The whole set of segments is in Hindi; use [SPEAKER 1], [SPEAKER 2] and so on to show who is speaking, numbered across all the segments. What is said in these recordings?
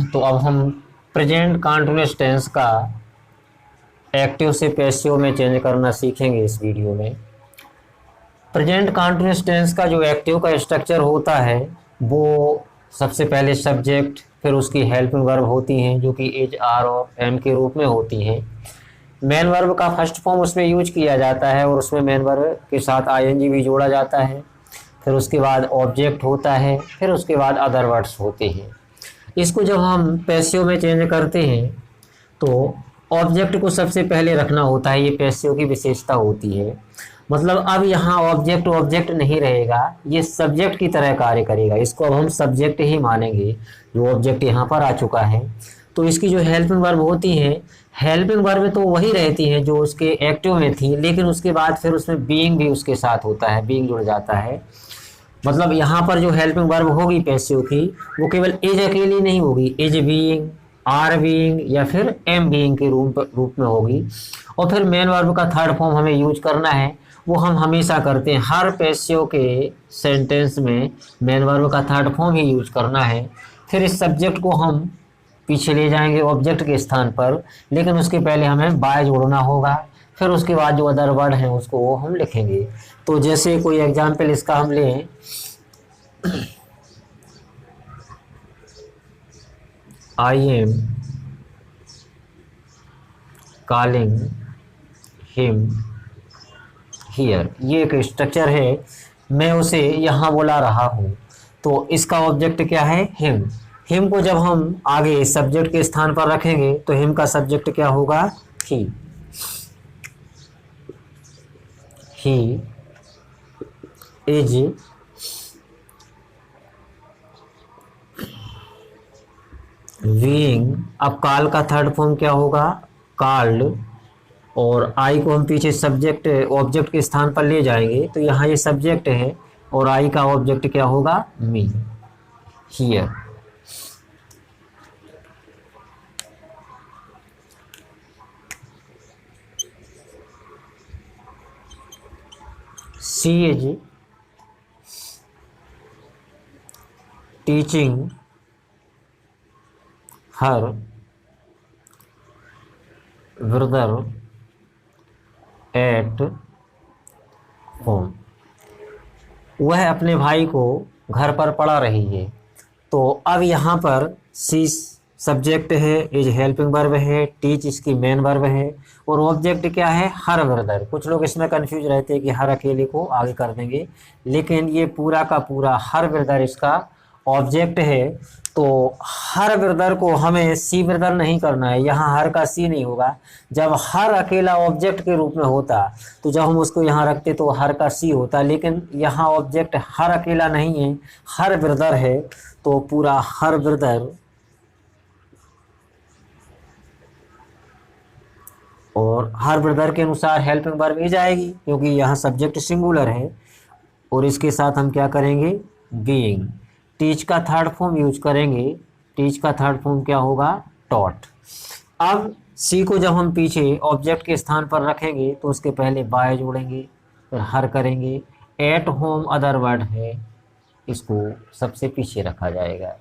[SPEAKER 1] तो अब हम प्रेजेंट कंटीन्यूअस टेंस का एक्टिव से पैसिव में चेंज करना सीखेंगे इस वीडियो में। प्रेजेंट कंटीन्यूअस टेंस का जो एक्टिव का स्ट्रक्चर होता है वो सबसे पहले सब्जेक्ट, फिर उसकी हेल्पिंग वर्ब होती हैं जो कि इज, आर और एम के रूप में होती हैं। मेन वर्ब का फर्स्ट फॉर्म उसमें यूज किया जाता है और उसमें मेन वर्ब के साथ आईएनजी भी जोड़ा जाता है। फिर उसके बाद ऑब्जेक्ट होता है, फिर उसके बाद अदर वर्ड्स होते हैं। इसको जब हम पैसिव में चेंज करते हैं तो ऑब्जेक्ट को सबसे पहले रखना होता है, ये पैसिव की विशेषता होती है। मतलब अब यहाँ ऑब्जेक्ट ऑब्जेक्ट नहीं रहेगा, ये सब्जेक्ट की तरह कार्य करेगा। इसको अब हम सब्जेक्ट ही मानेंगे जो ऑब्जेक्ट यहाँ पर आ चुका है। तो इसकी जो हेल्पिंग वर्ब होती है, हेल्पिंग वर्ब तो वही रहती है जो उसके एक्टिव में थी, लेकिन उसके बाद फिर उसमें बीइंग भी उसके साथ होता है, बीइंग जुड़ जाता है। मतलब यहाँ पर जो हेल्पिंग वर्ब होगी पैसिव की, वो केवल इज अकेली नहीं होगी, इज बीइंग, आर बीइंग या फिर एम बीइंग के रूप में होगी। और फिर मेन वर्ब का थर्ड फॉर्म हमें यूज करना है, वो हम हमेशा करते हैं। हर पैसिव के सेंटेंस में मेन वर्ब का थर्ड फॉर्म ही यूज करना है। फिर इस सब्जेक्ट को हम पीछे ले जाएंगे ऑब्जेक्ट के स्थान पर, लेकिन उसके पहले हमें बाय जोड़ना होगा। फिर उसके बाद जो अदर वर्ड हैं उसको वो हम लिखेंगे। तो जैसे कोई एग्जाम्पल इसका हम लें, I am calling him here, ये एक स्ट्रक्चर है, मैं उसे यहाँ बुला रहा हूँ। तो इसका ऑब्जेक्ट क्या है? हिम। हिम को जब हम आगे सब्जेक्ट के स्थान पर रखेंगे तो हिम का सब्जेक्ट क्या होगा? ही। He is being. अब काल का थर्ड फॉर्म क्या होगा? कॉल्ड। और आई को हम पीछे सब्जेक्ट ऑब्जेक्ट के स्थान पर ले जाएंगे, तो यहाँ ये सब्जेक्ट है और आई का ऑब्जेक्ट क्या होगा? Me, here. She is teaching her brother at home, वह अपने भाई को घर पर पढ़ा रही है। तो अब यहाँ पर सी सब्जेक्ट है, इज हेल्पिंग वर्ब है, टीच इसकी मेन वर्ब है, और ऑब्जेक्ट क्या है? Her brother. कुछ लोग इसमें कंफ्यूज रहते हैं कि हर अकेले को आगे कर देंगे, लेकिन ये पूरा का पूरा हर ब्रदर इसका ऑब्जेक्ट है। तो हर ब्रदर को हमें सी ब्रदर नहीं करना है, यहाँ हर का सी नहीं होगा। जब हर अकेला ऑब्जेक्ट के रूप में होता तो जब हम उसको यहाँ रखते तो हर का सी होता, लेकिन यहाँ ऑब्जेक्ट हर अकेला नहीं है, हर ब्रदर है। तो पूरा हर ब्रदर, और हर ब्रदर के अनुसार हेल्पिंग वर्ब इज आएगी क्योंकि यहाँ सब्जेक्ट सिंगुलर है। और इसके साथ हम क्या करेंगे? बीइंग। टीच का थर्ड फॉर्म यूज करेंगे, टीच का थर्ड फॉर्म क्या होगा? टॉट। अब सी को जब हम पीछे ऑब्जेक्ट के स्थान पर रखेंगे तो उसके पहले बाय जोड़ेंगे, फिर हर करेंगे। एट होम अदर वर्ड है, इसको सबसे पीछे रखा जाएगा।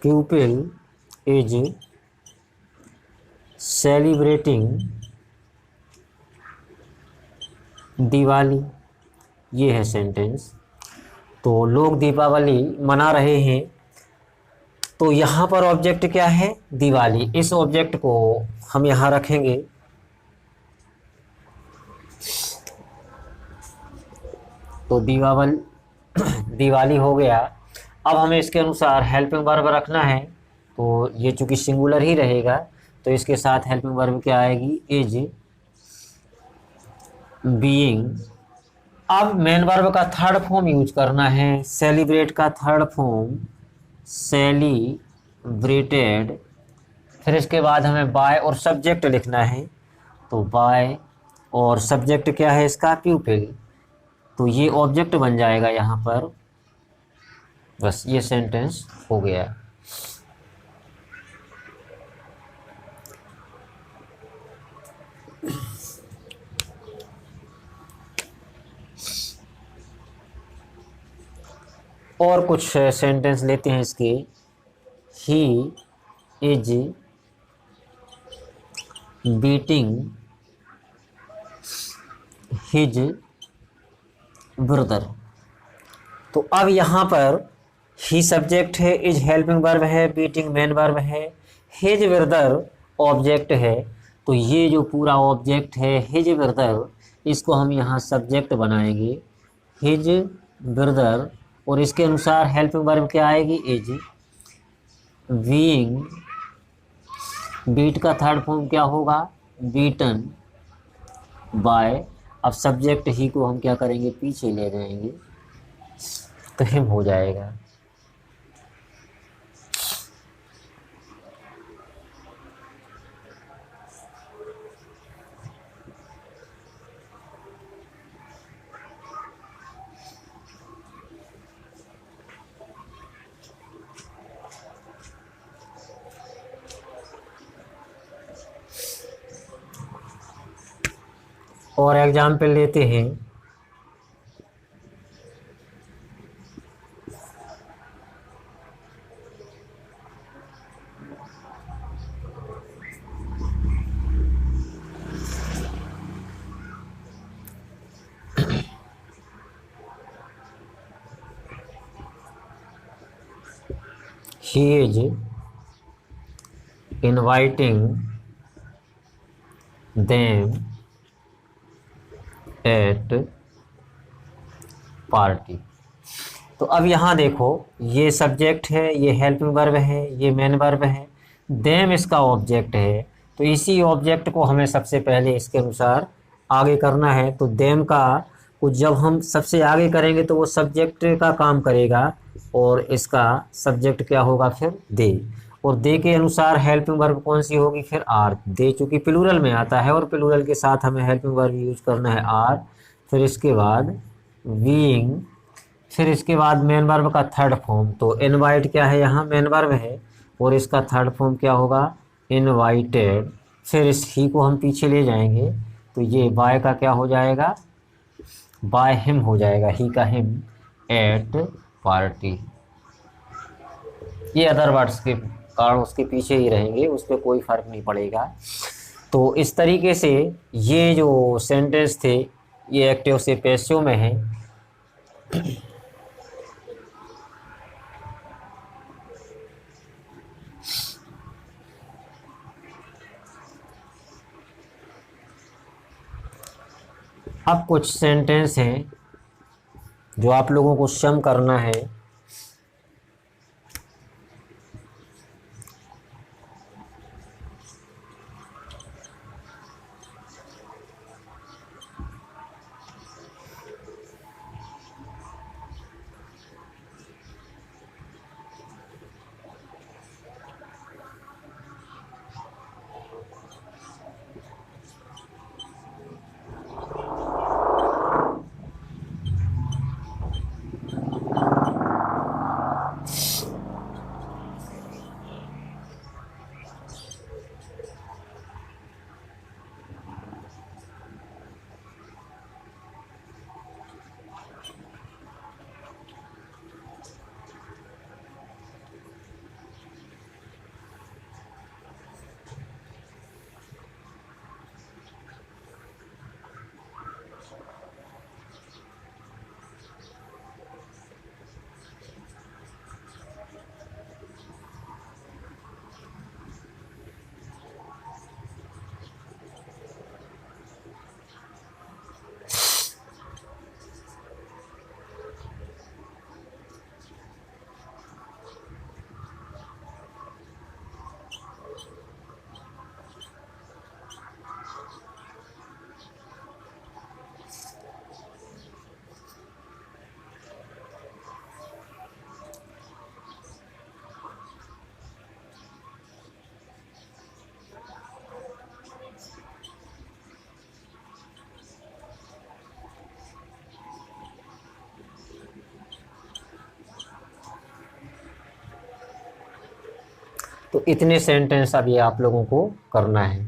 [SPEAKER 1] pupil is celebrating दिवाली, ये है सेंटेंस। तो लोग दीपावली मना रहे हैं, तो यहाँ पर ऑब्जेक्ट क्या है? दिवाली। इस ऑब्जेक्ट को हम यहाँ रखेंगे। तो दिवाली हो गया। अब हमें इसके अनुसार हेल्पिंग वर्ब रखना है, तो ये चूंकि सिंगुलर ही रहेगा तो इसके साथ हेल्पिंग वर्ब क्या आएगी? Is being. अब मेन वर्ब का थर्ड फॉर्म यूज करना है, सेलिब्रेट का थर्ड फॉर्म सेलिब्रेटेड। फिर इसके बाद हमें बाय और सब्जेक्ट लिखना है, तो बाय और सब्जेक्ट क्या है इसका? प्यूपिल। तो ये ऑब्जेक्ट बन जाएगा यहाँ पर। बस ये सेंटेंस हो गया। और कुछ सेंटेंस लेते हैं इसके। He is beating his brother. तो अब यहाँ पर ही सब्जेक्ट है, इज हेल्पिंग वर्ब है, बीटिंग मेन वर्ब है, हिज ब्रदर ऑब्जेक्ट है। तो ये जो पूरा ऑब्जेक्ट है हिज ब्रदर, इसको हम यहाँ सब्जेक्ट बनाएंगे हिज ब्रदर, और इसके अनुसार हेल्पिंग वर्ब क्या आएगी, इज। बीइंग, बीट का थर्ड फॉर्म क्या होगा, बीटन बाय। अब सब्जेक्ट ही को हम क्या करेंगे, पीछे ले जाएंगे, तो हिम हो जाएगा। और एग्जाम्पल लेते हैं। He is inviting them at party. तो अब यहाँ देखो, ये सब्जेक्ट है, ये हेल्पिंग वर्ब है, ये मेन वर्ब है, देम इसका ऑब्जेक्ट है। तो इसी ऑब्जेक्ट को हमें सबसे पहले इसके अनुसार आगे करना है। तो देम का कुछ जब हम सबसे आगे करेंगे तो वो सब्जेक्ट का काम करेगा, और इसका सब्जेक्ट क्या होगा फिर, दे। और दे के अनुसार हेल्पिंग वर्ब कौन सी होगी फिर, आर। दे चूँकि प्लूरल में आता है और प्लूरल के साथ हमें हेल्पिंग वर्ब यूज करना है, आर। फिर इसके बाद बीइंग, फिर इसके बाद मेन वर्ब का थर्ड फॉर्म। तो इनवाइट क्या है, यहाँ मेन वर्ब है, और इसका थर्ड फॉर्म क्या होगा, इनवाइटेड। फिर इस ही को हम पीछे ले जाएंगे, तो ये बाय का क्या हो जाएगा, बाय हिम हो जाएगा, ही का हिम, एट पार्टी। ये अदर वर्ड्स के कारण उसके पीछे ही रहेंगे, उस पर कोई फर्क नहीं पड़ेगा। तो इस तरीके से ये जो सेंटेंस थे ये एक्टिव से पैसिव में है। अब कुछ सेंटेंस हैं जो आप लोगों को सम करना है। तो इतने सेंटेंस अब ये आप लोगों को करना है।